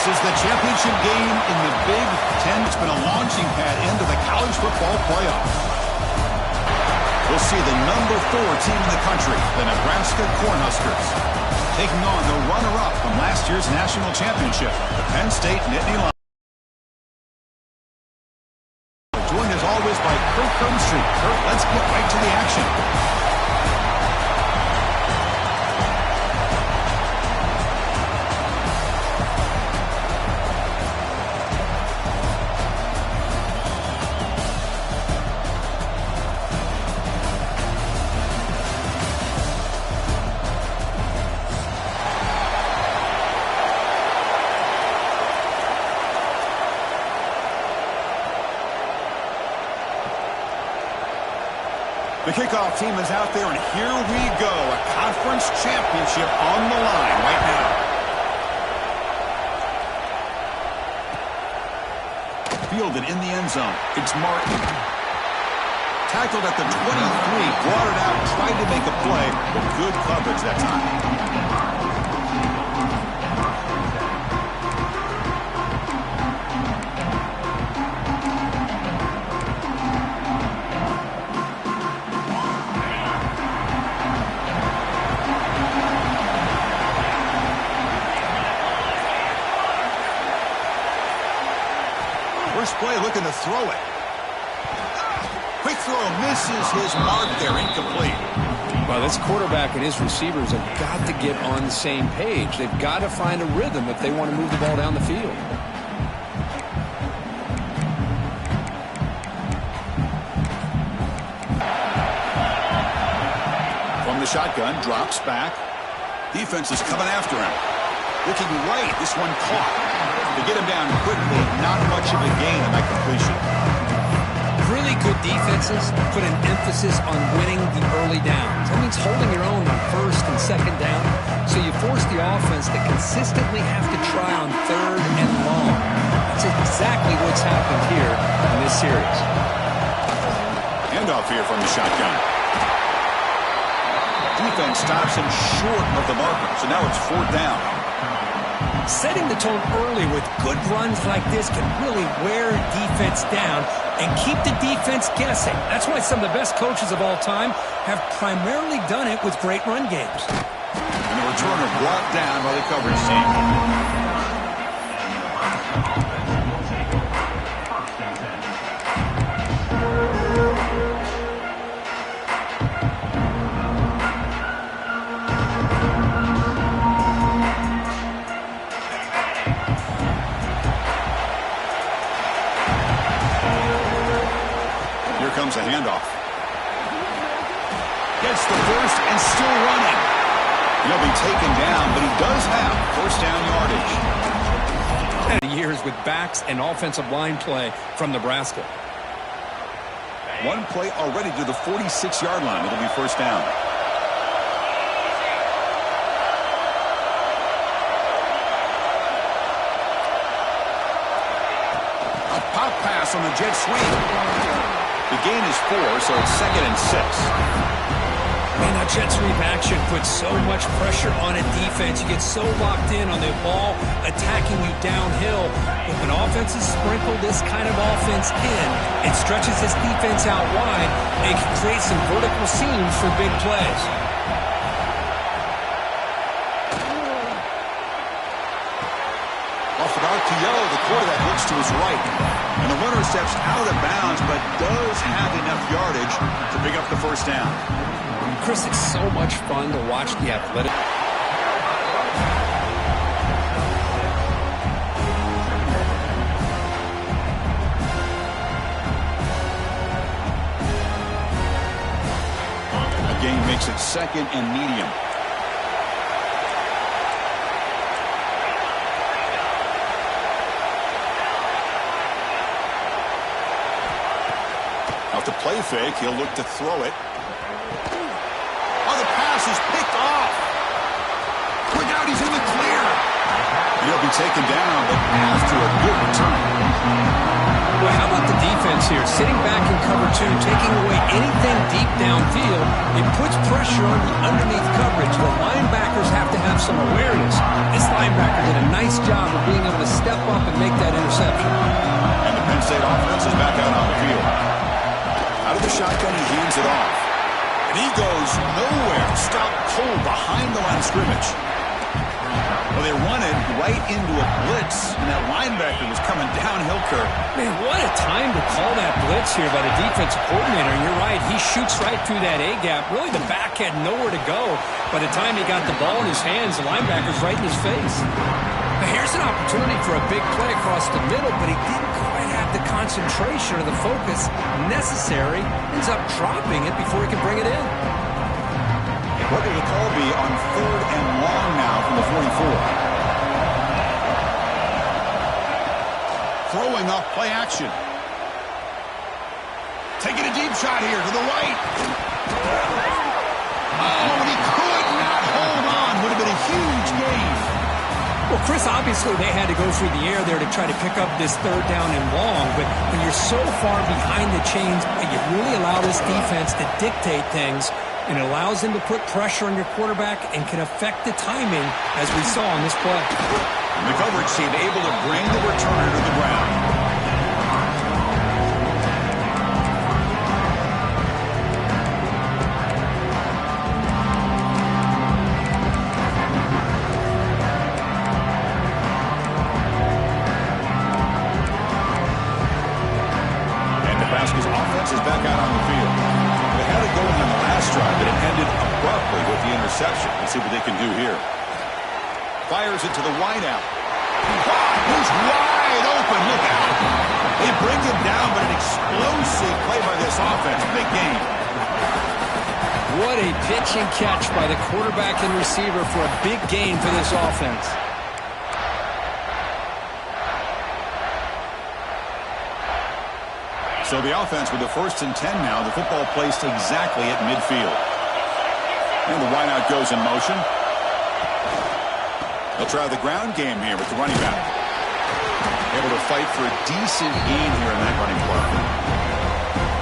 This is the championship game in the Big Ten. It's been a launching pad into the college football playoff. We'll see the number 4 team in the country, the Nebraska Cornhuskers, taking on the runner-up from last year's national championship, the Penn State Nittany Lions. Joined as always by Kurt Coventry. Kurt, let's get right to the action. The kickoff team is out there, and here we go. A conference championship on the line right now. Fielded in the end zone. It's Martin. Tackled at the 23, brought it out, tried to make a play, but good coverage that time. First play looking to throw it. Quick throw misses his mark there, incomplete. Well, this quarterback and his receivers have got to get on the same page. They've got to find a rhythm if they want to move the ball down the field. From the shotgun, drops back. Defense is coming after him. Looking right, this one caught. To get him down quickly, not much of a gain on that completion. Really good defenses put an emphasis on winning the early downs. That means holding your own on first and second down, so you force the offense to consistently have to try on third and long. That's exactly what's happened here in this series. Handoff here from the shotgun. Defense stops him short of the marker, so now it's 4th down. Setting the tone early with good runs like this can really wear defense down and keep the defense guessing. That's why some of the best coaches of all time have primarily done it with great run games. And the returner brought down by the coverage team. Comes a handoff. Gets the first and still running. He'll be taken down, but he does have first down yardage. Years with backs and offensive line play from Nebraska. One play already to the 46-yard line. It'll be first down. A pop pass on the jet sweep. The gain is 4, so it's 2nd and 6. Man, that jet sweep action puts so much pressure on a defense. You get so locked in on the ball attacking you downhill. But when offenses sprinkle this kind of offense in, it stretches this defense out wide and can create some vertical seams for big plays. Off the RPO, the quarterback looks to his right. And the runner steps out of bounds, but does have enough yardage to pick up the first down. Chris, it's so much fun to watch the athletic. A gain makes it 2nd and medium. To play fake, he'll look to throw it. Oh, the pass is picked off. Look out, he's in the clear. He'll be taken down, but after a good return. Well, how about the defense here? Sitting back in cover 2, taking away anything deep downfield. It puts pressure on the underneath coverage. The linebackers have to have some awareness. This linebacker did a nice job of being able to make that interception. And the Penn State offense is back out on the field. Out of the shotgun, he hands it off. And he goes nowhere. Stopped cold behind the line of scrimmage. Well, they run it right into a blitz, and that linebacker was coming downhill, Kirk. Man, what a time to call that blitz here by the defensive coordinator. And you're right, he shoots right through that A-gap. Really, the back had nowhere to go. By the time he got the ball in his hands, the linebacker's right in his face. Now, here's an opportunity for a big play across the middle, but he didn't quite have the concentration or the focus necessary. Ends up dropping it before he can bring it in. What will the call be on 3rd and long now from the 44? Throwing up play action. Taking a deep shot here to the right. Oh, and he could not hold on. Would have been a huge gain. Well, Chris, obviously they had to go through the air there to try to pick up this 3rd down and long, but when you're so far behind the chains, you really allow this defense to dictate things, and it allows them to put pressure on your quarterback and can affect the timing, as we saw on this play. And the coverage team able to bring the returner to the ground. And Nebraska's offense is back out on the field. They had it going on the last drive, but it ended abruptly with the interception. Let's see what they can do here. Fires it to the wideout. He's wide open. Look out. They bring him down, but an explosive play by this offense. Big game. What a pitch and catch by the quarterback and receiver for a big gain for this offense. So the offense with the 1st and 10 now. The football placed exactly at midfield. And the wideout goes in motion. They'll try the ground game here with the running back. Able to fight for a decent gain here in that running play.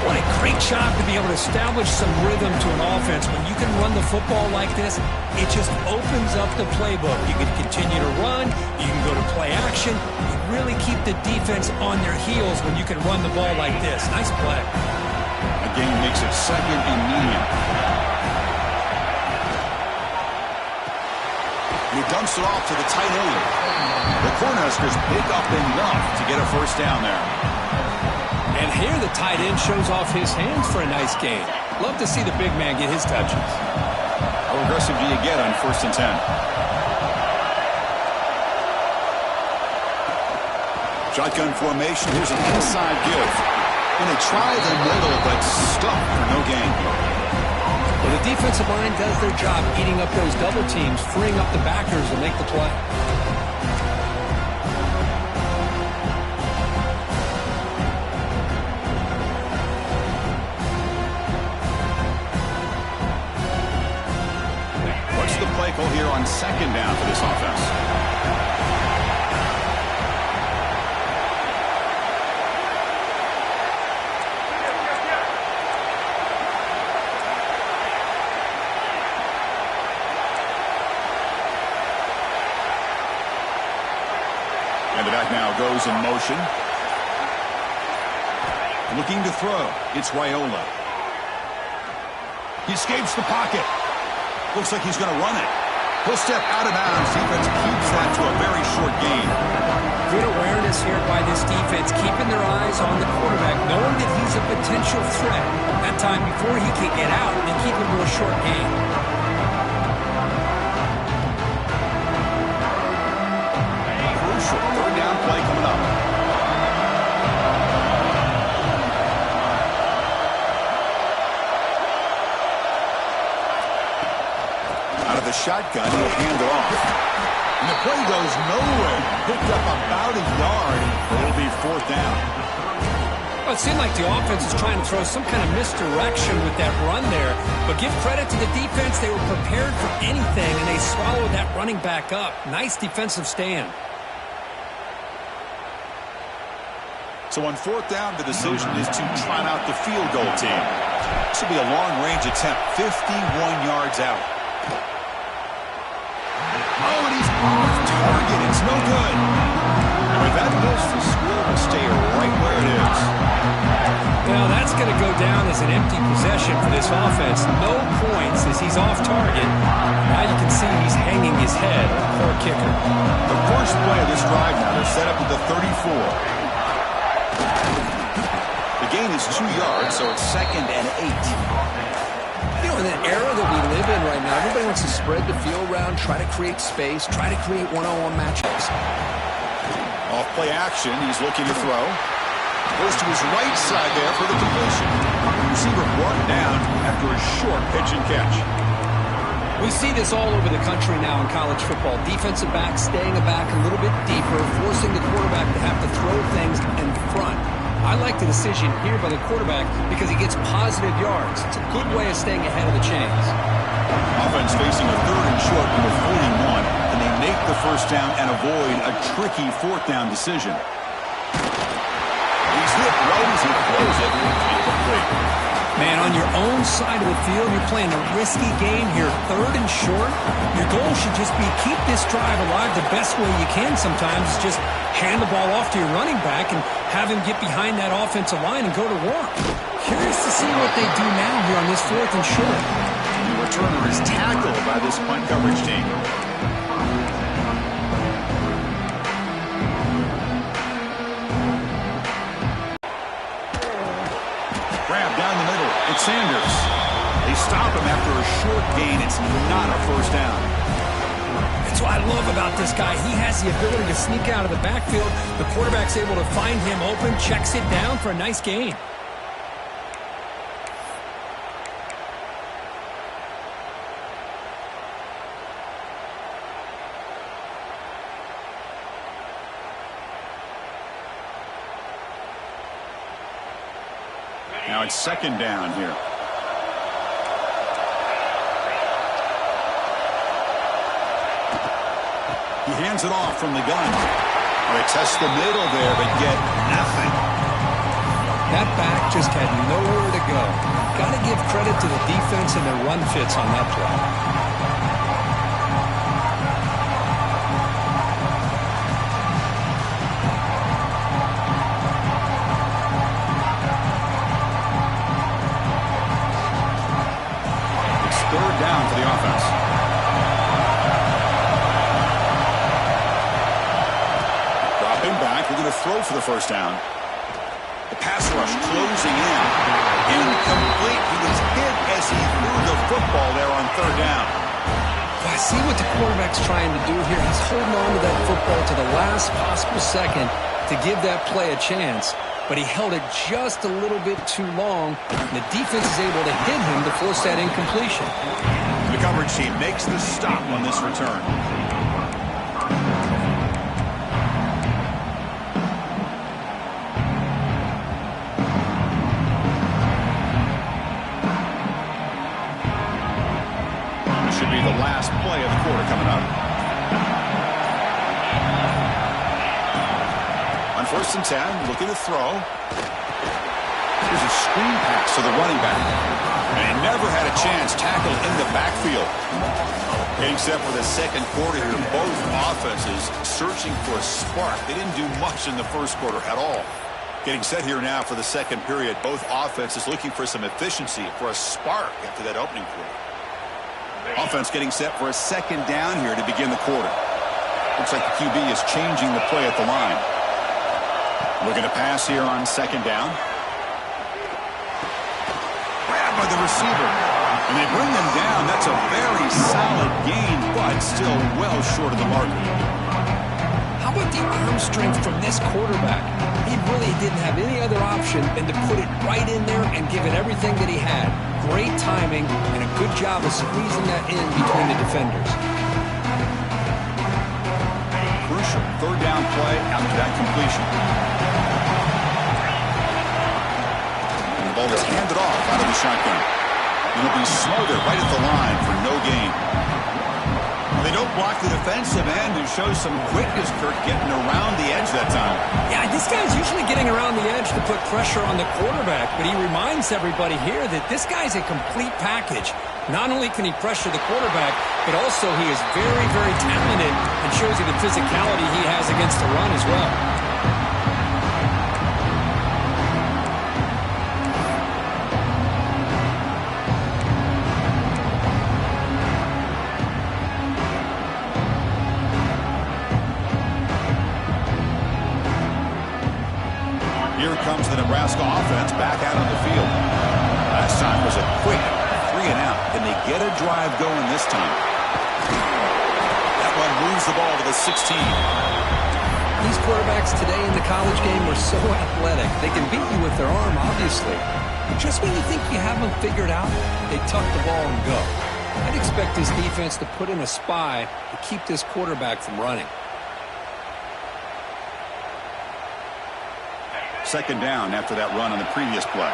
What a great job to be able to establish some rhythm to an offense. When you can run the football like this, it just opens up the playbook. You can continue to run. You can go to play action. You really keep the defense on their heels when you can run the ball like this. Nice play. The game makes it 2nd and medium. He dumps it off to the tight end. The Cornhuskers pick up enough to get a 1st down there. And here the tight end shows off his hands for a nice gain. Love to see the big man get his touches. How aggressive do you get on 1st and 10? Shotgun formation. Here's an inside give. And they try the middle, but stuck for no gain. Well, the defensive line does their job eating up those double teams, freeing up the backers to make the play. What's the play call here on 2nd down for this offense? And the back now goes in motion. Looking to throw. It's Raiola. He escapes the pocket. Looks like he's going to run it. He'll step out of bounds. Defense keeps that to a very short gain. Good awareness here by this defense, keeping their eyes on the quarterback, knowing that he's a potential threat. That time before he can get out and keep him to a short gain. Crucial 3rd down play coming up. Out of the shotgun, he'll hand it off. And the play goes nowhere. Picked up about a yard. It'll be 4th down. Well, it seemed like the offense was trying to throw some kind of misdirection with that run there. But give credit to the defense. They were prepared for anything, and they swallowed that running back up. Nice defensive stand. So on 4th down, the decision is to trot out the field goal team. This will be a long-range attempt, 51 yards out. Oh, and he's off target. It's no good. And with that, we'll down as an empty possession for this offense. No points as he's off target. Now you can see he's hanging his head. Poor kicker. The first play of this drive now, they're set up at the 34. The gain is 2 yards, so it's 2nd and 8. You know, in the era that we live in right now, everybody wants to spread the field around, try to create space, try to create one-on-one matchups. Off play action, he's looking to throw. Goes to his right side there for the completion. The receiver brought down after a short pitch and catch. We see this all over the country now in college football. Defensive backs staying back a little bit deeper, forcing the quarterback to have to throw things in front. I like the decision here by the quarterback because he gets positive yards. It's a good way of staying ahead of the chains. Offense facing a 3rd and short from the 41, and they make the first down and avoid a tricky 4th down decision. He's hit right as he throws it. Incomplete. Man, on your own side of the field, you're playing a risky game here, 3rd and short. Your goal should just be keep this drive alive the best way you can sometimes. Is just hand the ball off to your running back and have him get behind that offensive line and go to work. Curious to see what they do now here on this 4th and short. The returner is tackled by this punt coverage team. Grab down the middle. It's Sanders. They stop him after a short gain. It's not a first down. That's what I love about this guy. He has the ability to sneak out of the backfield. The quarterback's able to find him open, checks it down for a nice gain. Now it's 2nd down here. He hands it off from the gun. They test the middle there, but get nothing. That back just had nowhere to go. Got to give credit to the defense and their run fits on that play. Throw for the first down. The pass rush closing in. Incomplete. He was hit as he threw the football there on 3rd down. Well, I see what the quarterback's trying to do here. He's holding on to that football to the last possible second to give that play a chance. But he held it just a little bit too long. And the defense is able to hit him to force that incompletion. The coverage team makes the stop on this return. Should be the last play of the quarter coming up. On 1st and 10, looking to throw. Here's a screen pass to the running back. And he never had a chance tackled in the backfield. Getting set for the 2nd quarter here, both offenses searching for a spark. They didn't do much in the 1st quarter at all. Getting set here now for the 2nd period, both offenses looking for some efficiency, for a spark after that opening quarter. Offense getting set for a 2nd down here to begin the quarter. Looks like the QB is changing the play at the line. Looking to pass here on 2nd down. Grabbed by the receiver. And they bring him down. That's a very solid gain, but still well short of the marker. How about the arm strength from this quarterback? He really didn't have any other option than to put it right in there and give it everything that he had. Great timing and a good job of squeezing that in between the defenders. Crucial 3rd down play after that completion. And the ball is handed off out of the shotgun. It'll be smothered right at the line for no gain. They don't block the defensive end and show some quickness, Kirk, getting around the edge that time. Yeah, this guy's usually getting around the edge to put pressure on the quarterback, but he reminds everybody here that this guy's a complete package. Not only can he pressure the quarterback, but also he is very, very talented and shows you the physicality he has against the run as well. Here comes the Nebraska offense back out on the field. Last time was a quick 3-and-out. Can they get a drive going this time? That one moves the ball to the 16. These quarterbacks today in the college game are so athletic. They can beat you with their arm, obviously. Just when you think you have them figured out, they tuck the ball and go. I'd expect this defense to put in a spy to keep this quarterback from running. Second down after that run on the previous play.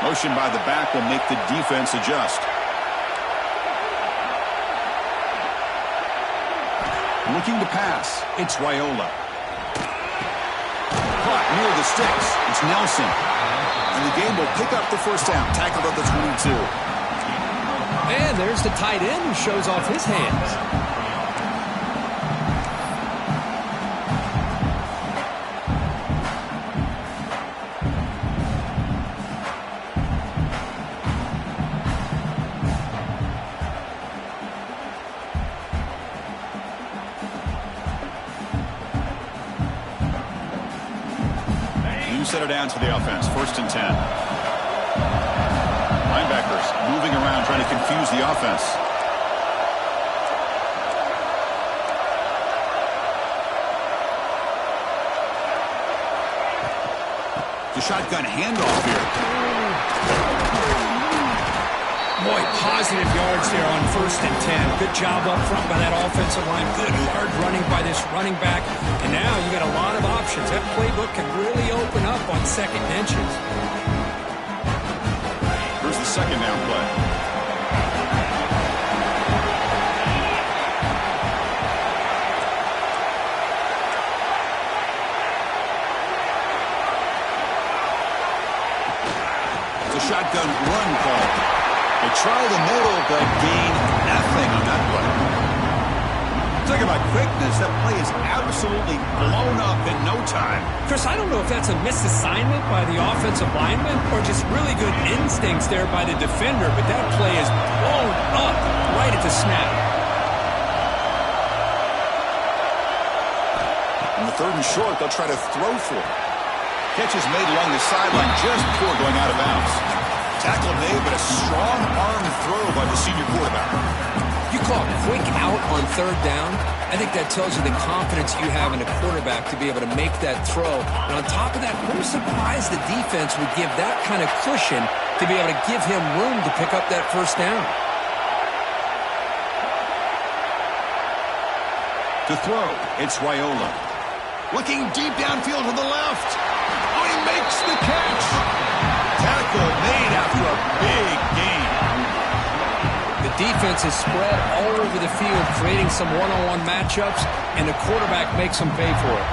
Motion by the back will make the defense adjust. Looking to pass. It's Raiola. Caught near the sticks. It's Nelson. And the game will pick up the first down. Tackled at the 22. And there's the tight end who shows off his hands. Set it down to the offense. 1st and 10. Linebackers moving around trying to confuse the offense. The shotgun handoff here. Boy, positive yards there on 1st and 10. Good job up front by that offensive line. Good hard running by this running back. And now you got a lot of options. That playbook can really open up on second and inches. Here's the second down play. It's a shotgun run call. They try the middle, but gain nothing on that play. Talk about quickness. That play is absolutely blown up in no time. Chris, I don't know if that's a misassignment by the offensive lineman or just really good instincts there by the defender, but that play is blown up right at the snap. On the 3rd and short, they'll try to throw for it. Catch is made along the sideline just before going out of bounds. Tackle made, but a strong arm throw by the senior quarterback. You call quick out on 3rd down. I think that tells you the confidence you have in a quarterback to be able to make that throw. And on top of that, I'm surprised the defense would give that kind of cushion to be able to give him room to pick up that 1st down. To throw, it's Raiola. Looking deep downfield to the left. Oh, he makes the catch. Tackle made after a big gain. The defense is spread all over the field, creating some one-on-one matchups, and the quarterback makes them pay for it.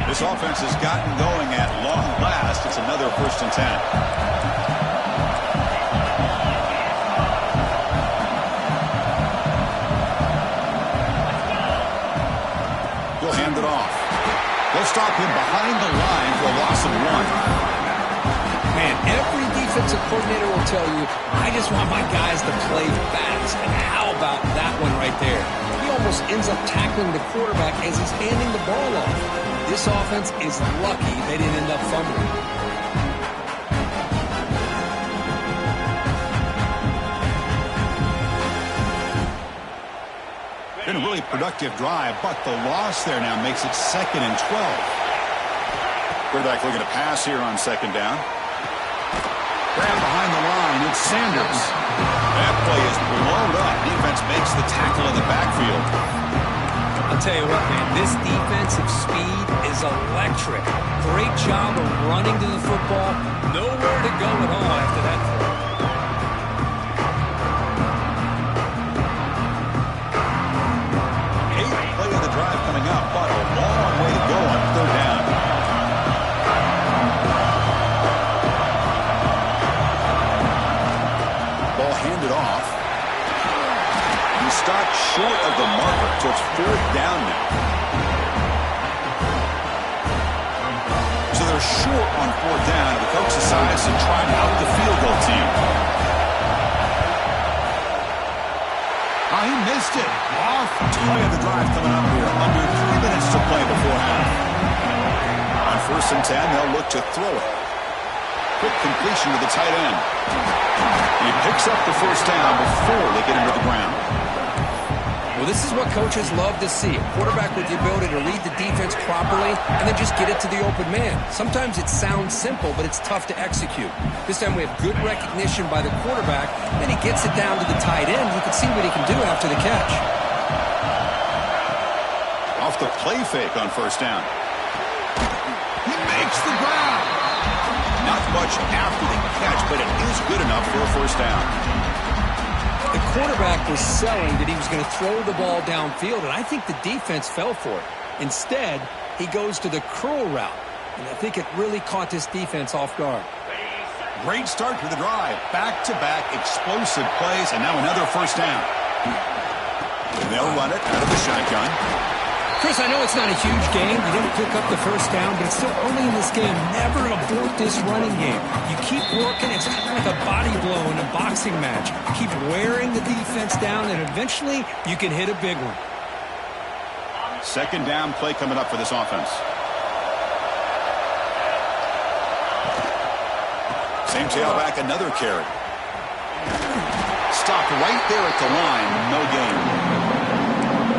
This offense has gotten going at long last. It's another 1st and 10. Hand it off. They'll stop him behind the line for a loss of 1. Man, every defensive coordinator will tell you, I just want my guys to play fast. And how about that one right there? He almost ends up tackling the quarterback as he's handing the ball off. This offense is lucky they didn't end up fumbling. Been a really productive drive, but the loss there now makes it 2nd and 12. Quarterback looking to pass here on 2nd down. Grab behind the line, it's Sanders. That play is blown up. Defense makes the tackle in the backfield. I'll tell you what, man, this defensive speed is electric. Great job of running to the football. Nowhere to go at all after that throw. Drive coming up, but a long way to go on 3rd down. Ball handed off. He stopped short of the marker, so it's 4th down now. So they're short on 4th down. The coach decides to try out the field goal team. missed it. Off play of the drive coming up here. Under 3 minutes to play before half. On 1st and 10, they'll look to throw it. Quick completion to the tight end. He picks up the first down before they get him to the ground. Well, this is what coaches love to see. A quarterback with the ability to read the defense properly and then just get it to the open man. Sometimes it sounds simple, but it's tough to execute. This time we have good recognition by the quarterback. Then he gets it down to the tight end. You can see what he can do after the catch. Off the play fake on 1st down. He makes the grab. Not much after the catch, but it is good enough for a 1st down. The quarterback was selling that he was going to throw the ball downfield, and I think the defense fell for it. Instead, he goes to the curl route, and I think it really caught this defense off guard. Great start to the drive. Back-to-back explosive plays, and now another 1st down. And they'll run it out of the shotgun. Chris, I know it's not a huge game. You didn't pick up the 1st down, but it's still early in this game. Never abort this running game. You keep working. It's kind of like a body blow in a boxing match. Keep wearing the defense down, and eventually you can hit a big one. 2nd down play coming up for this offense. Same tailback, another carry. Stopped right there at the line. No gain.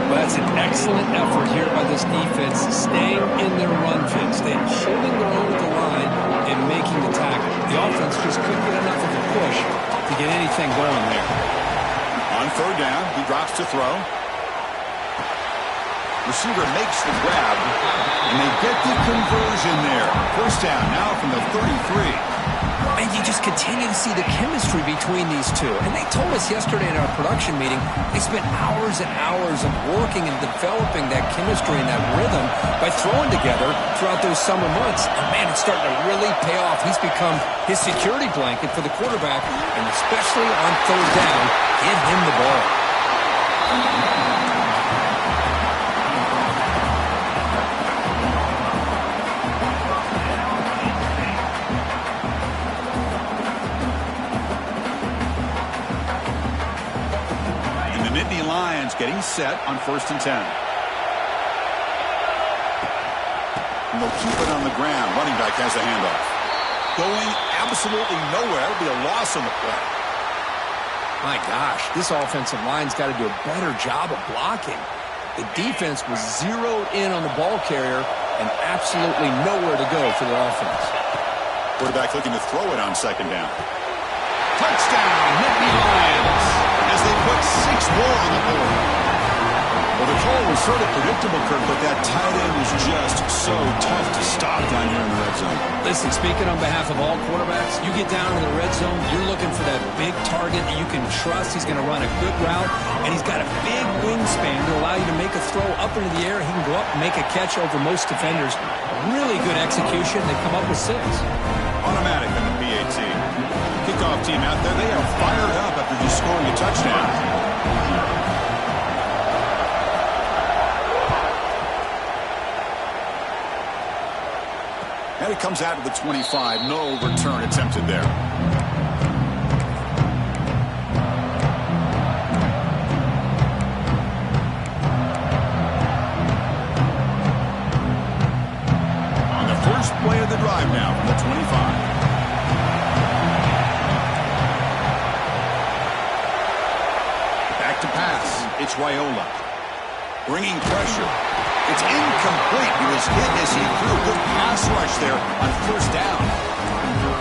Well, that's an excellent effort here by this defense, staying in their run fits. They're holding their own at the line and making the tackle. The offense just couldn't get enough of a push to get anything going there. On 3rd down, he drops to throw. Receiver makes the grab, and they get the conversion there. 1st down now from the 33. And you just continue to see the chemistry between these two. And they told us yesterday in our production meeting, they spent hours and hours of working and developing that chemistry and that rhythm by throwing together throughout those summer months. And man, it's starting to really pay off. He's become his security blanket for the quarterback, and especially on 3rd down, give him the ball. Lions getting set on 1st and 10. And they'll keep it on the ground. Running back has a handoff. Going absolutely nowhere. It'll be a loss on the play. My gosh, this offensive line's got to do a better job of blocking. The defense was zeroed in on the ball carrier and absolutely nowhere to go for their offense. Quarterback looking to throw it on 2nd down. Touchdown, Nittany Lions, as they put 6 more on the board. Well, the call was sort of predictable, Kirk, but that tight end was just so tough to stop down here in the red zone. Listen, speaking on behalf of all quarterbacks, you get down in the red zone, you're looking for that big target that you can trust. He's going to run a good route, and he's got a big wingspan to allow you to make a throw up into the air. He can go up and make a catch over most defenders. Really good execution. They come up with 6. Automatic on the PAT. Kickoff team out there, they are fired up after just scoring a touchdown. And it comes out to the 25. No return attempted there. On the first play of the drive now from the 25. To pass, it's Raiola. Bringing pressure. It's incomplete. He was hit as he threw. Good pass rush there on 1st down.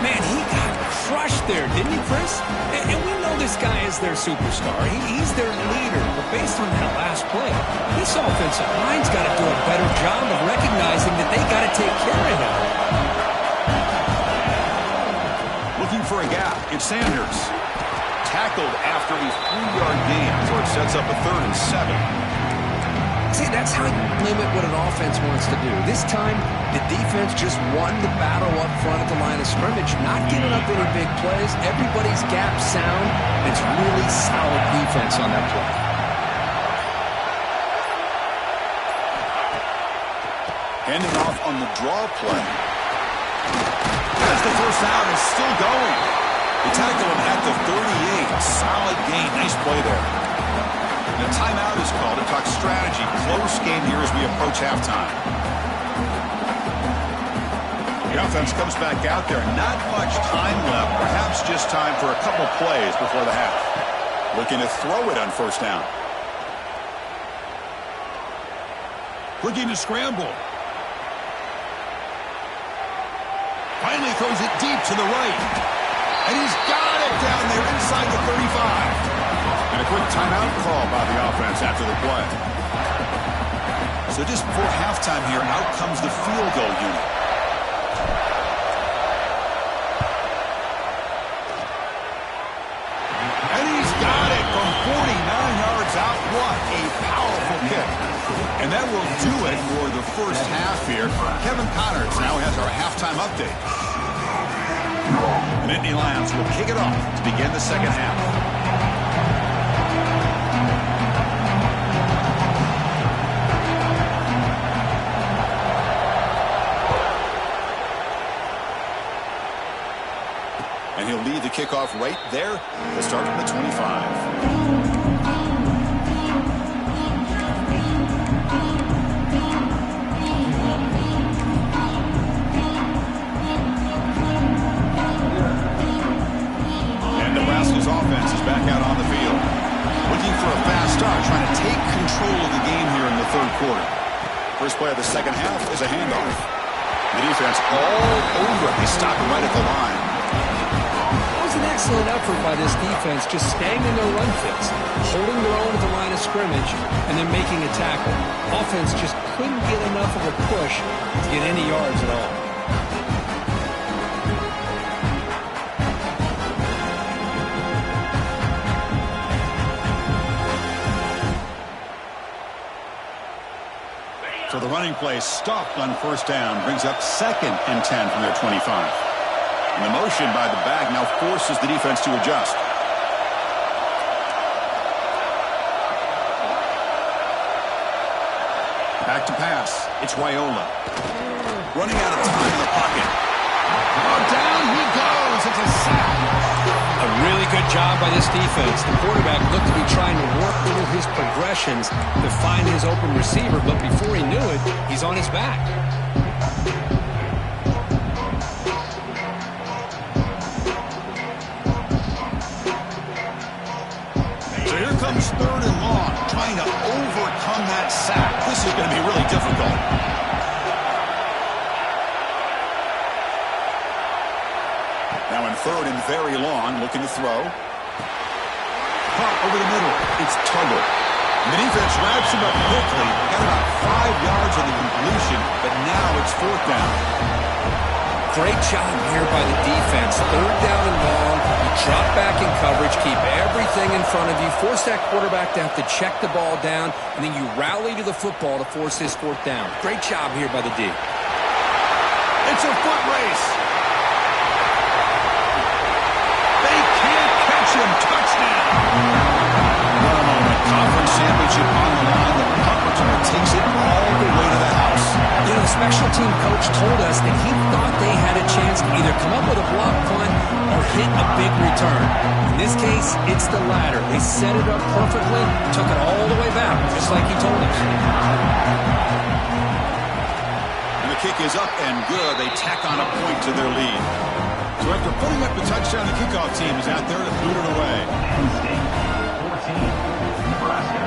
Man, he got crushed there, didn't he, Chris? And we know this guy is their superstar. He's their leader. But based on that last play, this offensive line's got to do a better job of recognizing that they got to take care of him. Looking for a gap. It's Sanders. Tackled after a 3-yard gain, so it sets up a 3rd and 7. See, that's how you limit what an offense wants to do. This time, the defense just won the battle up front at the line of scrimmage, not giving up any big plays. Everybody's gap sound. It's really solid defense on that play. Handing off on the draw play. As the 1st down is still going. They tackle him at the 38. Solid gain. Nice play there. The timeout is called to talk strategy. Close game here as we approach halftime. The offense comes back out there. Not much time left. Perhaps just time for a couple plays before the half. Looking to throw it on first down. Looking to scramble. Finally throws it deep to the right. And he's got it down there inside the 35. And a quick timeout call by the offense after the play. So just before halftime here, out comes the field goal unit. And he's got it from 49 yards out. What a powerful kick. And that will do it for the first half here. Kevin Connors now has our halftime update. And Nittany Lions will kick it off to begin the second half. And he'll lead the kickoff right there. He'll start from the 25. Nebraska's offense is back out on the field. Looking for a fast start, trying to take control of the game here in the third quarter. First play of the second half is a handoff. The defense all over it. They stop it right at the line. That was an excellent effort by this defense, just staying in their run fits, holding their own at the line of scrimmage, and then making a tackle. Offense just couldn't get enough of a push to get any yards at all. So the running play stopped on first down, brings up 2nd and 10 from their 25. And the motion by the back now forces the defense to adjust. Back to pass. It's Raiola. Running out of time in the pocket. Oh, down he goes. It's a sack. A really good job by this defense. The quarterback looked to be trying to work through his progressions to find his open receiver, but before he knew it, he's on his back. So here comes 3rd and long, trying to overcome that sack. This is going to be really difficult. Now in 3rd and very long, looking to throw. Pop over the middle. It's Tuggle. And the defense wraps him up quickly. Got about 5 yards on the completion, but now it's 4th down. Great job here by the defense. 3rd down and long. You drop back in coverage, keep everything in front of you, force that quarterback to have to check the ball down, and then you rally to the football to force this 4th down. Great job here by the D. It's a foot race. Touchdown. What a moment. Conference championship on the line. The punt returner takes it all the way to the house. You know, the special team coach told us that he thought they had a chance to either come up with a block punt or hit a big return. In this case, it's the latter. They set it up perfectly, took it all the way back, just like he told us. And the kick is up and good. They tack on a point to their lead. So after putting up the touchdown, the kickoff team is out there to boot it away. Penn State 14, Nebraska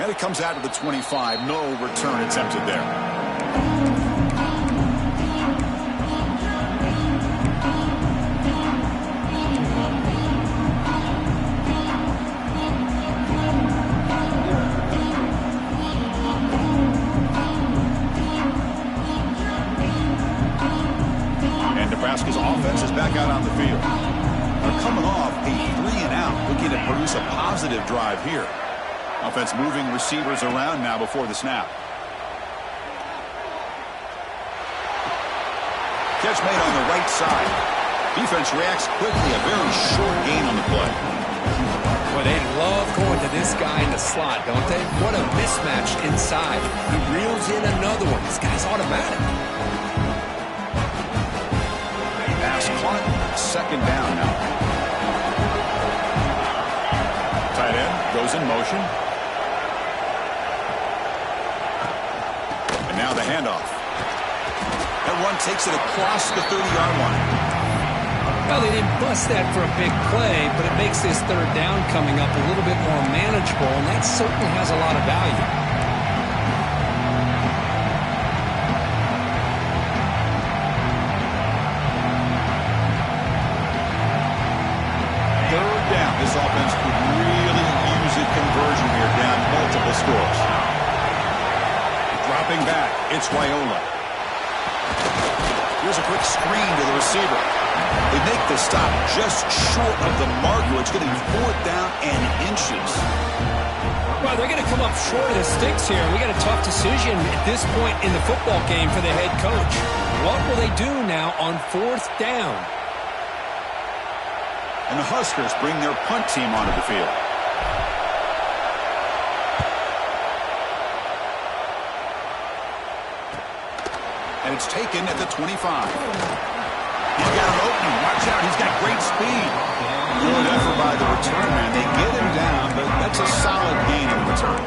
3. And it comes out to the 25. No return attempted there. Nebraska's offense is back out on the field. They're coming off a 3-and-out, looking to produce a positive drive here. Offense moving receivers around now before the snap. Catch made on the right side. Defense reacts quickly. A very short gain on the play. Well, they love going to this guy in the slot, don't they? What a mismatch inside. He reels in another one. This guy's automatic. second down now. Tight end goes in motion. And now the handoff. That run takes it across the 30-yard line. Well, they didn't bust that for a big play, but it makes this third down coming up a little bit more manageable, and that certainly has a lot of value. Third down. This offense could really use a conversion here, down multiple scores. Dropping back, it's Raiola. Here's a quick screen to the receiver. They make the stop just short of the marker. It's going to be fourth down and inches. Well, they're going to come up short of the sticks here. We got a tough decision at this point in the football game for the head coach. What will they do now on fourth down? And the Huskers bring their punt team onto the field. And it's taken at the 25. He's got an opening. Watch out. He's got great speed. Good effort by the return man. They get him down, but that's a solid gain in return.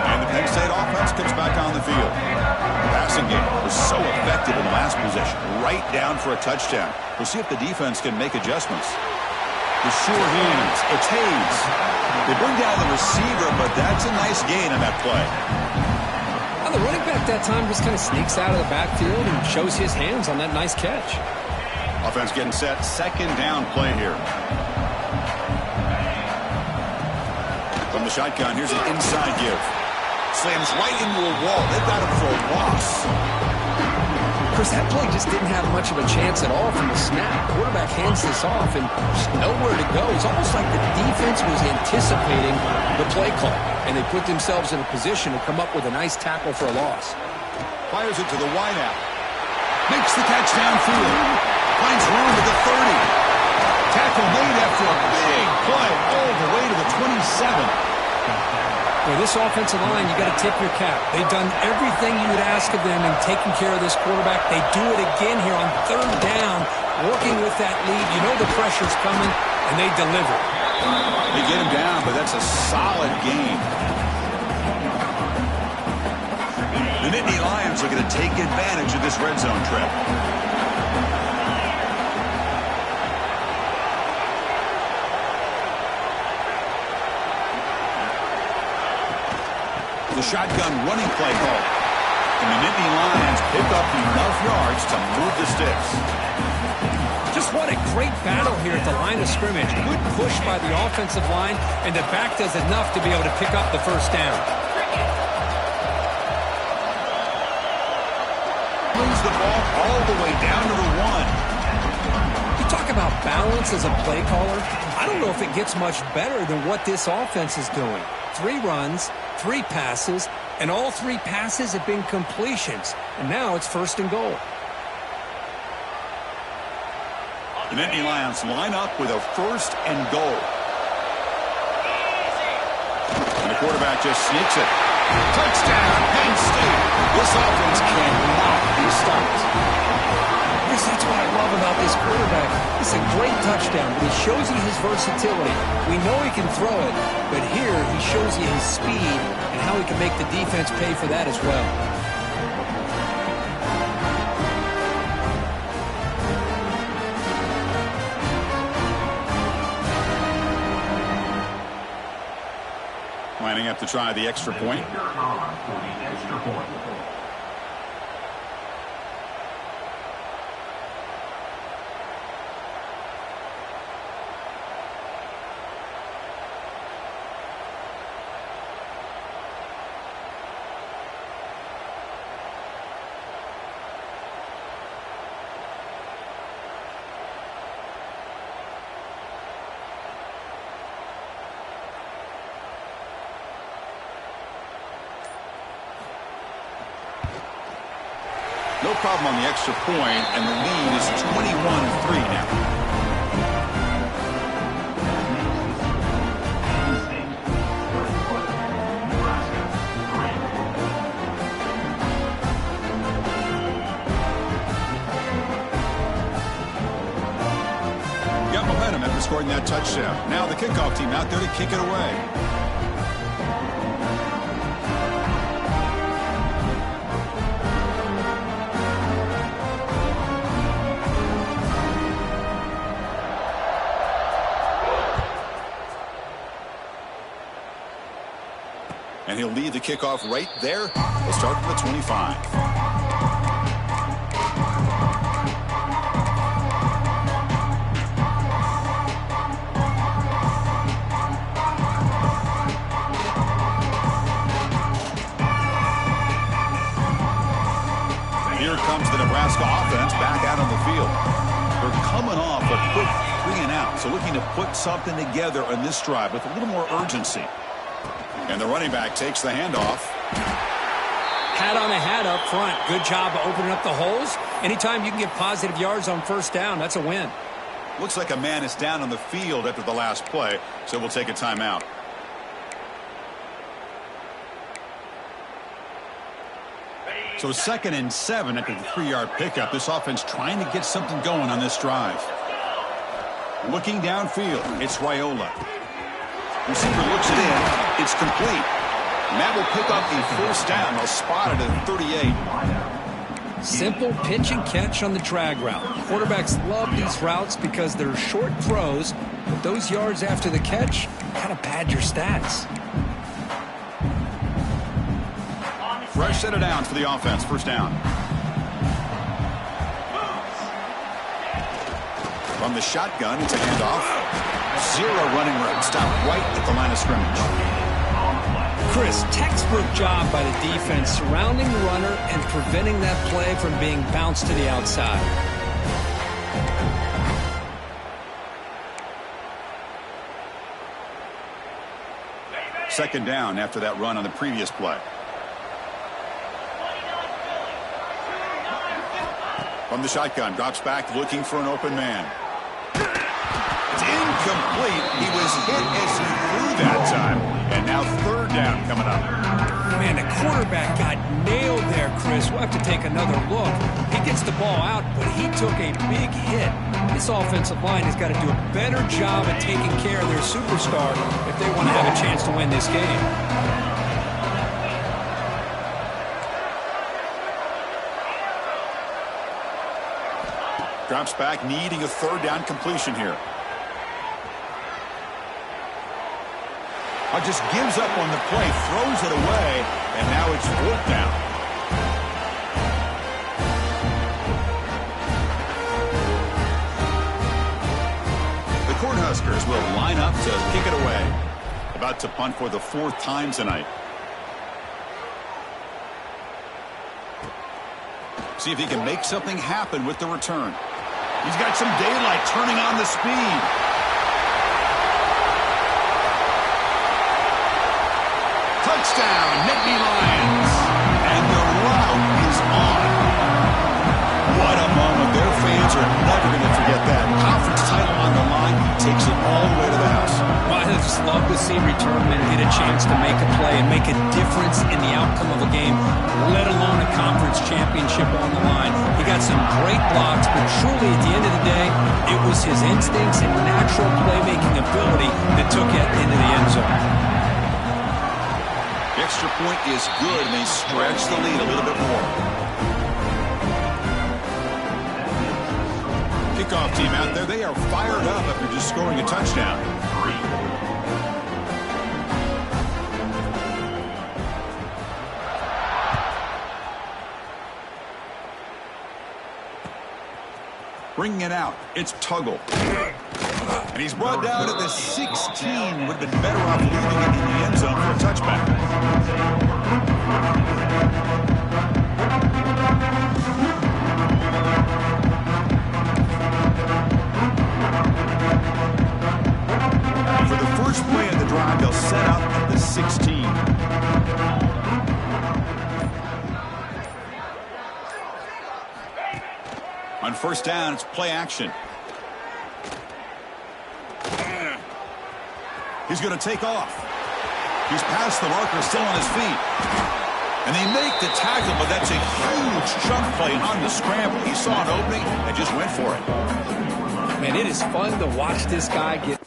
And the Penn State offense comes back on the field. The passing game was so effective in the last possession. Right down for a touchdown. We'll see if the defense can make adjustments. The sure hands. It's Hayes. They bring down the receiver, but that's a nice gain on that play. Well, the running back that time just kind of sneaks out of the backfield and shows his hands on that nice catch. Offense getting set. Second down play here. From the shotgun, here's an inside give. Slams right into a wall. They've got him for a loss. Chris, that play just didn't have much of a chance at all from the snap. Quarterback hands this off and just nowhere to go. It's almost like the defense was anticipating the play call, and they put themselves in a position to come up with a nice tackle for a loss. Fires it to the wideout. Makes the catch downfield. Finds room at the 30. Tackle made after a big play all the way to the 27. For this offensive line, you got to tip your cap. They've done everything you would ask of them in taking care of this quarterback. They do it again here on third down, working with that lead. You know the pressure's coming, and they deliver. They get him down, but that's a solid game. The Nittany Lions are going to take advantage of this red zone trip. The shotgun running play call. And the Nittany Lions pick up enough yards to move the sticks. Just what a great battle here at the line of scrimmage. Good push by the offensive line, and the back does enough to be able to pick up the first down. Moves the ball all the way down to the 1. You talk about balance as a play caller. I don't know if it gets much better than what this offense is doing. 3 runs, 3 passes, and all 3 passes have been completions. And now it's first and goal. The Nittany Lions line up with a first and goal. And the quarterback just sneaks it. Touchdown, Penn State. This offense cannot be stopped. Yes, that's what I love about this quarterback. It's a great touchdown, but he shows you his versatility. We know he can throw it, but here he shows you his speed and how he can make the defense pay for that as well. Lining up to try the extra point. No problem on the extra point, and the lead is 21-3 now. scoring that touchdown. Now the kickoff team out there to kick it away. And he'll lead the kickoff right there. We'll start from the 25. Here comes the Nebraska offense back out on the field. They're coming off a quick 3-and-out, so looking to put something together on this drive with a little more urgency. And the running back takes the handoff. Hat on a hat up front. Good job of opening up the holes. Anytime you can get positive yards on first down, that's a win. Looks like a man is down on the field after the last play, so we'll take a timeout. So 2nd and 7 after the 3-yard pickup. This offense trying to get something going on this drive. Looking downfield, it's Raiola. Receiver looks it in. It's complete. And that will pick up the first down. They'll spot it at 38. Simple pitch and catch on the drag route. Quarterbacks love these routes because they're short throws, but those yards after the catch kind of pad your stats. Fresh set of downs for the offense. First down. From the shotgun, it's a handoff. 0 running room. Stop right at the line of scrimmage. Chris, textbook job by the defense surrounding the runner and preventing that play from being bounced to the outside. Second down after that run on the previous play. From the shotgun, drops back looking for an open man. It's incomplete. He was hit as he threw that time. And now third down coming up. Man, the quarterback got nailed there, Chris. We'll have to take another look. He gets the ball out, but he took a big hit. This offensive line has got to do a better job of taking care of their superstar if they want to have a chance to win this game. Drops back, needing a third down completion here. Just gives up on the play, throws it away, and now it's 4th down. The Cornhuskers will line up to kick it away. About to punt for the 4th time tonight. See if he can make something happen with the return. He's got some daylight, turning on the speed. Touchdown, Nittany Lions. And the route is on. What a moment. Their fans are never going to forget that. Conference title on the line. He takes it all the way to the house. Well, I just love to see returnmen get a chance to make a play and make a difference in the outcome of a game, let alone a conference championship on the line. He got some great blocks, but truly at the end of the day, it was his instincts and natural playmaking ability that took it into the end zone. Extra point is good, and they stretch the lead a little bit more. Kickoff team out there, they are fired up after just scoring a touchdown. Bringing it out, it's Tuggle. And he's brought down at the 16. Would have been better off leaving it in the end zone for a touchback. And for the first play of the drive, they'll set up at the 16. On first down, it's play action. He's going to take off. He's past the marker, still on his feet. And they make the tackle, but that's a huge chunk play on the scramble. He saw an opening and just went for it. Man, it is fun to watch this guy get...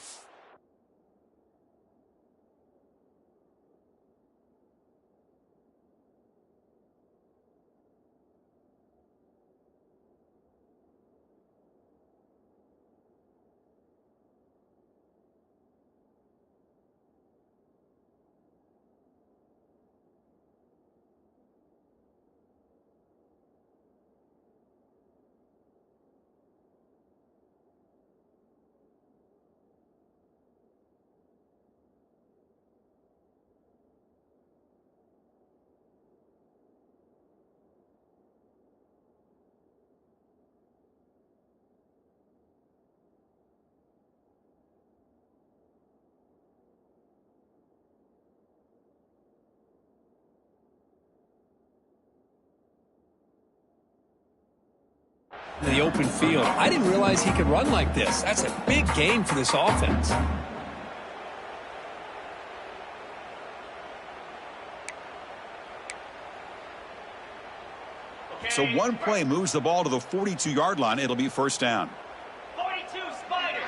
the open field. I didn't realize he could run like this. That's a big gain for this offense. So one play moves the ball to the 42-yard line. It'll be first down. 42 Spider.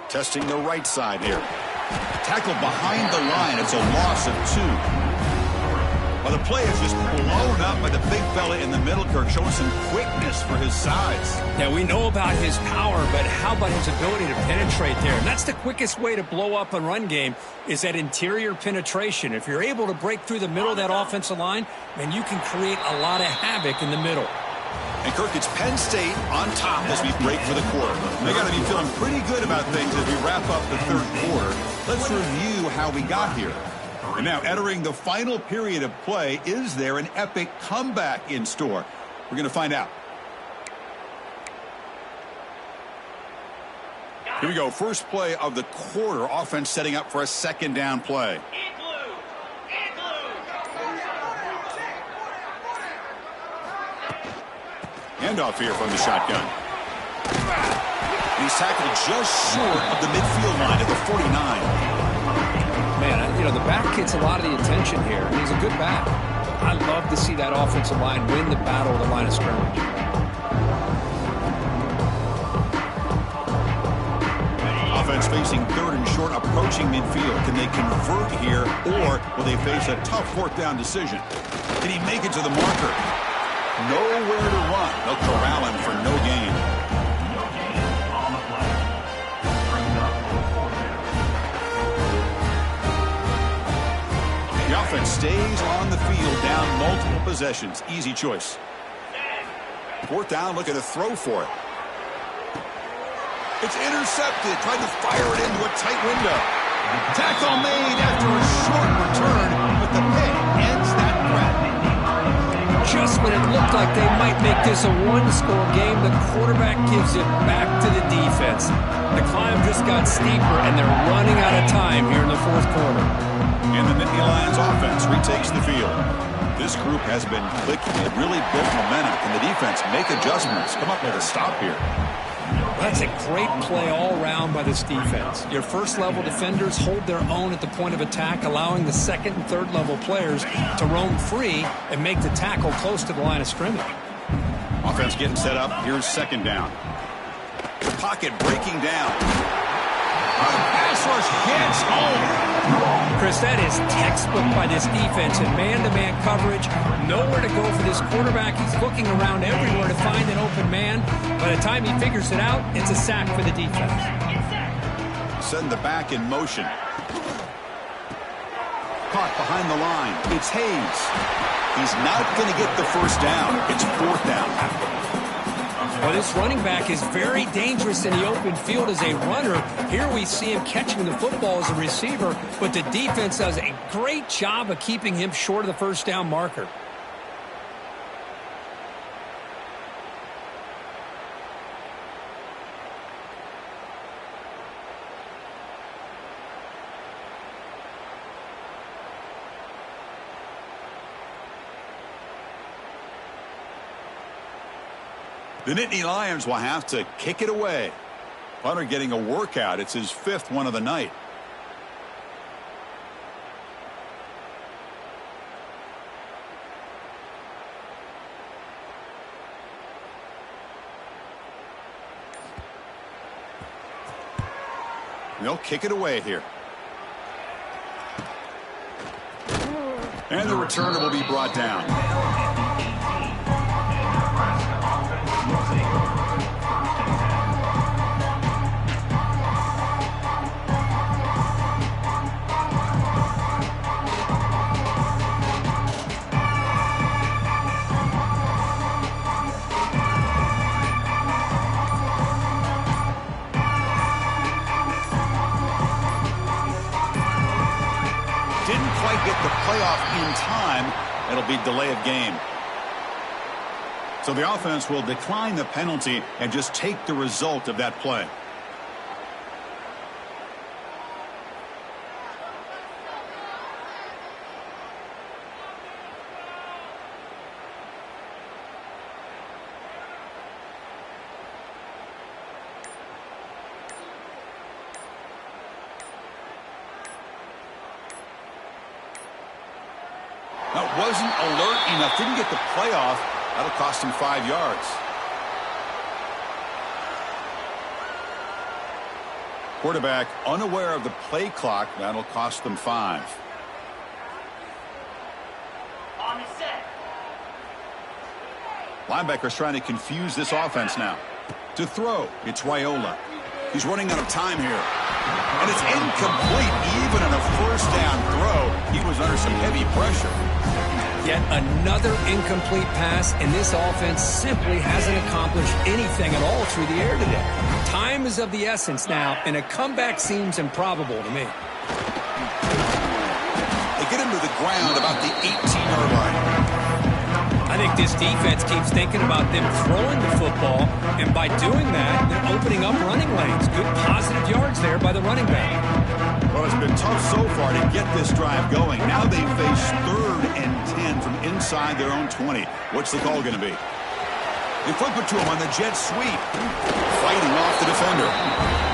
Testing the right side here. Tackled behind the line. It's a loss of 2. Well, the play is just blown up by the big fella in the middle. Kirk showing some quickness for his size. Yeah, we know about his power, but how about his ability to penetrate there? And that's the quickest way to blow up a run game is that interior penetration. If you're able to break through the middle of that offensive line, then you can create a lot of havoc in the middle. And Kirk, it's Penn State on top as we break for the quarter. They got to be feeling pretty good about things as we wrap up the third quarter. Let's review how we got here. And now entering the final period of play, is there an epic comeback in store? We're going to find out. Here we go. First play of the quarter. Offense setting up for a second down play. Handoff here from the shotgun. And he's tackled just short of the midfield line at the 49. Man, you know, the back gets a lot of the attention here, and he's a good back. I love to see that offensive line win the battle of the line of scrimmage. Offense facing third and short, approaching midfield. Can they convert here, or will they face a tough fourth down decision? Did he make it to the marker? Nowhere to run. They'll corral him for no gain. No gain on the play. Brings up a 4th down. The offense stays on the field, down multiple possessions. Easy choice. Fourth down, look at a throw for it. It's intercepted. Tried to fire it into a tight window. Tackle made after a short return, but the pick ends that threat. Just when it looked like they might make this a one-score game, the quarterback gives it back to the defense. The climb just got steeper, and they're running out of time here in the fourth quarter. And the Nittany Lions offense retakes the field. This group has been clicking. It really built momentum. Can the defense make adjustments? Come up with a stop here. That's a great play all around by this defense. Your first-level defenders hold their own at the point of attack, allowing the second and third-level players to roam free and make the tackle close to the line of scrimmage. Offense getting set up. Here's second down. The pocket breaking down. Pass rush hits home. Chris, that is textbook by this defense in man-to-man coverage. Nowhere to go for this quarterback. He's looking around everywhere to find an open man. By the time he figures it out, it's a sack for the defense. Send the back in motion. Caught behind the line. It's Hayes. He's not going to get the first down. It's fourth down. Well, this running back is very dangerous in the open field as a runner. Here we see him catching the football as a receiver, but the defense does a great job of keeping him short of the first down marker. The Nittany Lions will have to kick it away. Punter getting a workout. It's his 5th one of the night. They'll kick it away here. And the returner will be brought down. Didn't quite get the playoff in time. It'll be delay of game. So the offense will decline the penalty and just take the result of that play. That wasn't alert enough. Didn't get the playoff. That'll cost him 5 yards. Quarterback unaware of the play clock. That'll cost them 5. On the set. Linebackers trying to confuse this offense now. To throw, it's Raiola. He's running out of time here. And it's incomplete. Even on a first down throw, he was under some heavy pressure. Yet another incomplete pass, and this offense simply hasn't accomplished anything at all through the air today. Time is of the essence now, and a comeback seems improbable to me. They get him to the ground about the 18-yard line. I think this defense keeps thinking about them throwing the football, and by doing that, they're opening up running lanes. Good positive yards there by the running back. Well, it's been tough so far to get this drive going. Now they face 3rd and 10 from inside their own 20. What's the call going to be? They flip it to him on the jet sweep. Fighting off the defender.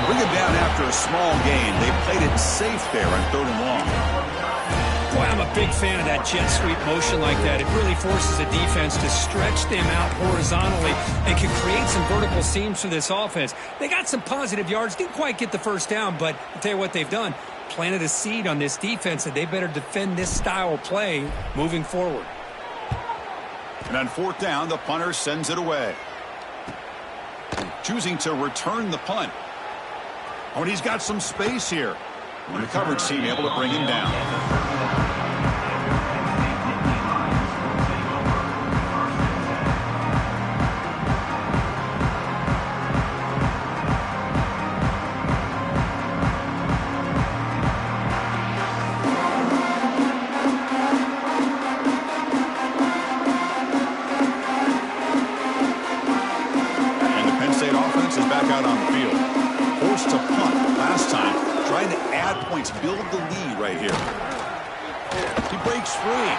Bring him down after a small gain. They played it safe there on 3rd and long. Boy, I'm a big fan of that jet sweep motion like that. It really forces a defense to stretch them out horizontally and can create some vertical seams for this offense. They got some positive yards, didn't quite get the first down, but I'll tell you what they've done. Planted a seed on this defense that they better defend this style of play moving forward. And on 4th down, the punter sends it away. Choosing to return the punt. Oh, and he's got some space here. And the coverage team able to bring him down. Build the lead right here. He breaks free.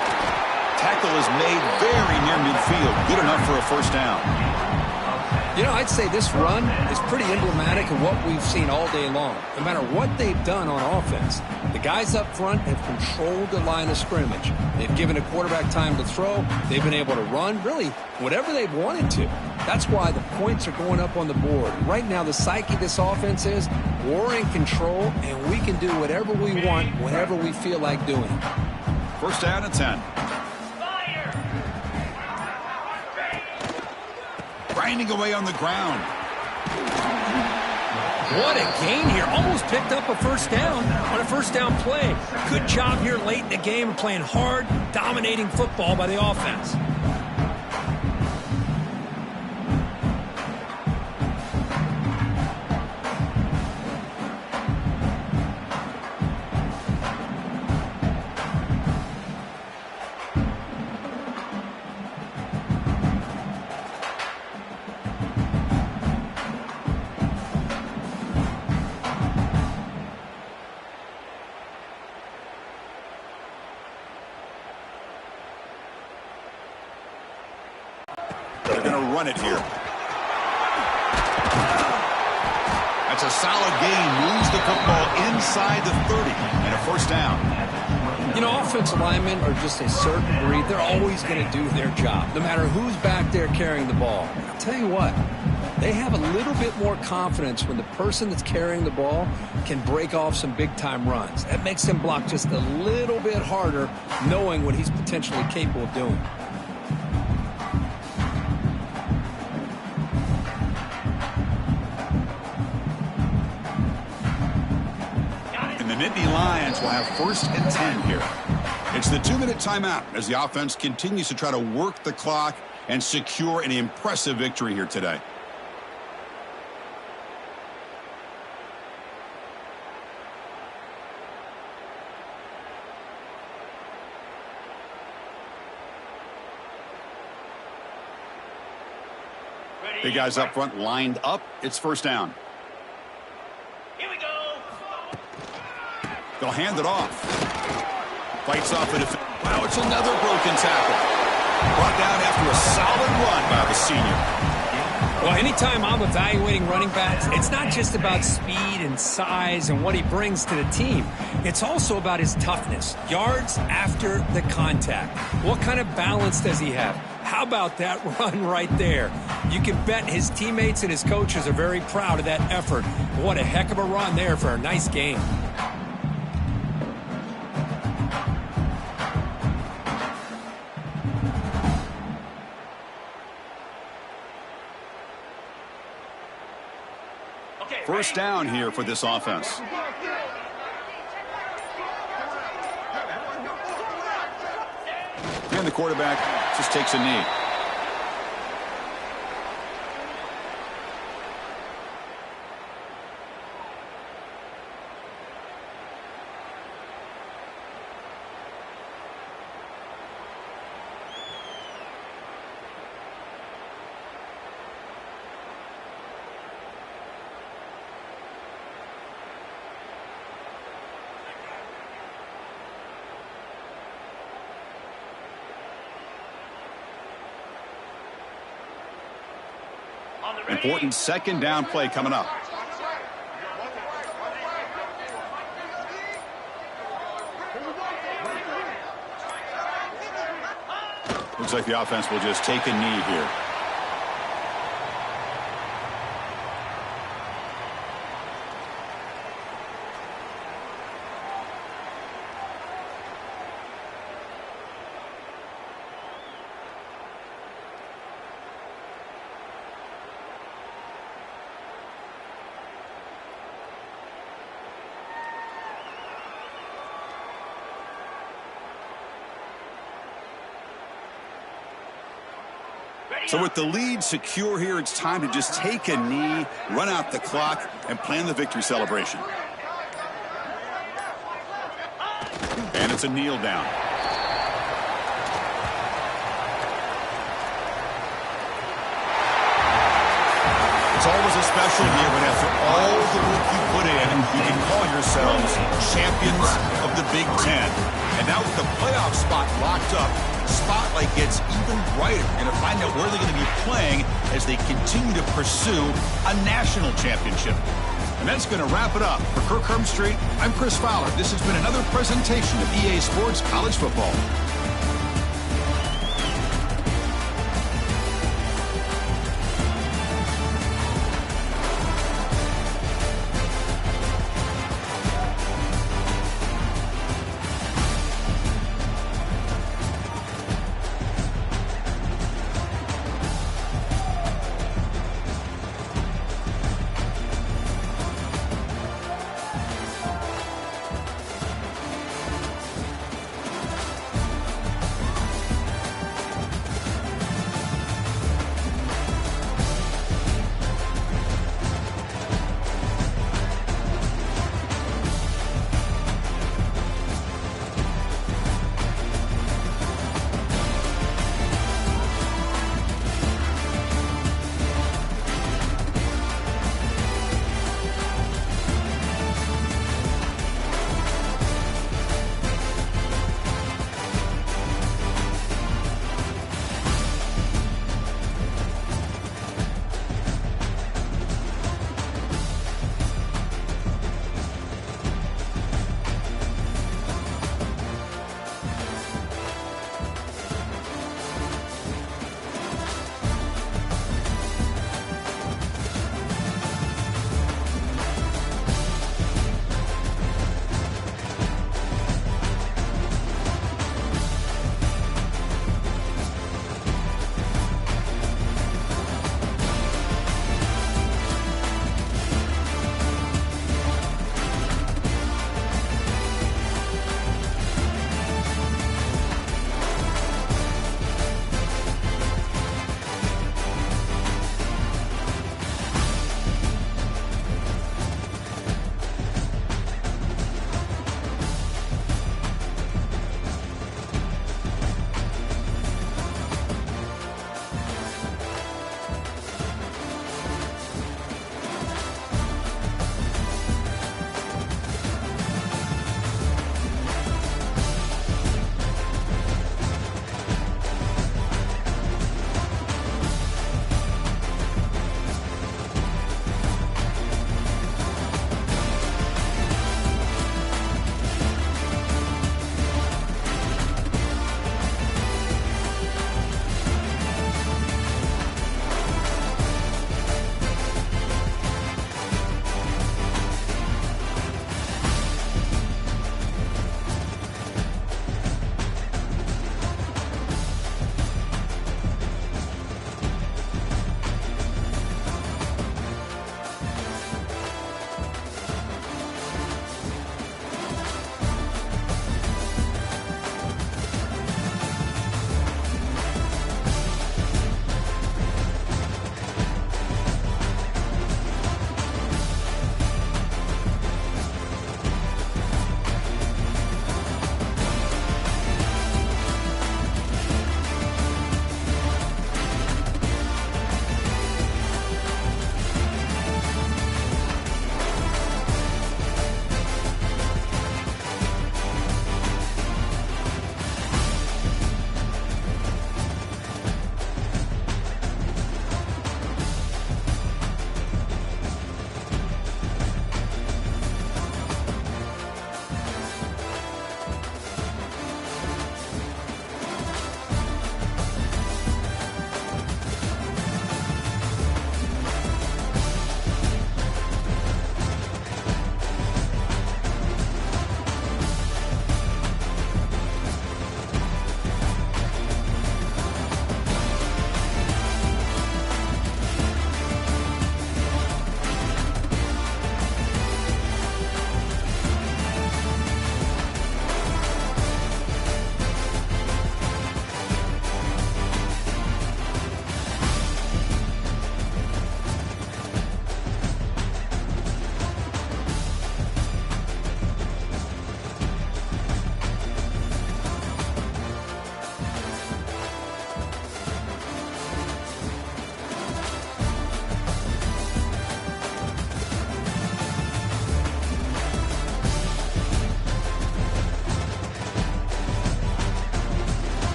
Tackle is made very near midfield. Good enough for a first down. You know, I'd say this run is pretty emblematic of what we've seen all day long. No matter what they've done on offense, the guys up front have controlled the line of scrimmage. They've given a quarterback time to throw. They've been able to run, really, whatever they've wanted to. That's why the points are going up on the board. Right now, the psyche of this offense is we're in control, and we can do whatever we want whenever we feel like doing it. First down and 10. Grinding away on the ground. What a gain here. Almost picked up a first down on a first down play. Good job here late in the game, playing hard, dominating football by the offense. They're going to run it here. That's a solid gain. Moves the football inside the 30 and a first down. You know, offensive linemen are just a certain breed. They're always going to do their job, no matter who's back there carrying the ball. I'll tell you what, They have a little bit more confidence when the person that's carrying the ball can break off some big-time runs. That makes them block just a little bit harder, knowing what he's potentially capable of doing. And the Nittany Lions will have 1st and 10 here. It's the 2-minute timeout as the offense continues to try to work the clock and secure an impressive victory here today. Big guys up front lined up. It's 1st down. Here we go. They'll hand it off. Fights off it. Wow, it's another broken tackle. Brought down after a solid run by the senior. Well, anytime I'm evaluating running backs, it's not just about speed and size and what he brings to the team. It's also about his toughness. Yards after the contact. What kind of balance does he have? How about that run right there? You can bet his teammates and his coaches are very proud of that effort. What a heck of a run there for a nice game. First down here for this offense. And the quarterback just takes a knee. Important 2nd down play coming up. Looks like the offense will just take a knee here. So with the lead secure here, it's time to just take a knee, run out the clock, and plan the victory celebration. And it's a kneel down. It's always a special year when after all the work you put in, you can call yourselves champions of the Big Ten. And now with the playoff spot locked up, spotlight gets even brighter and to find out where they're going to be playing as they continue to pursue a national championship. And that's going to wrap it up. For Kirk Herbstreit, I'm Chris Fowler. This has been another presentation of EA Sports College Football.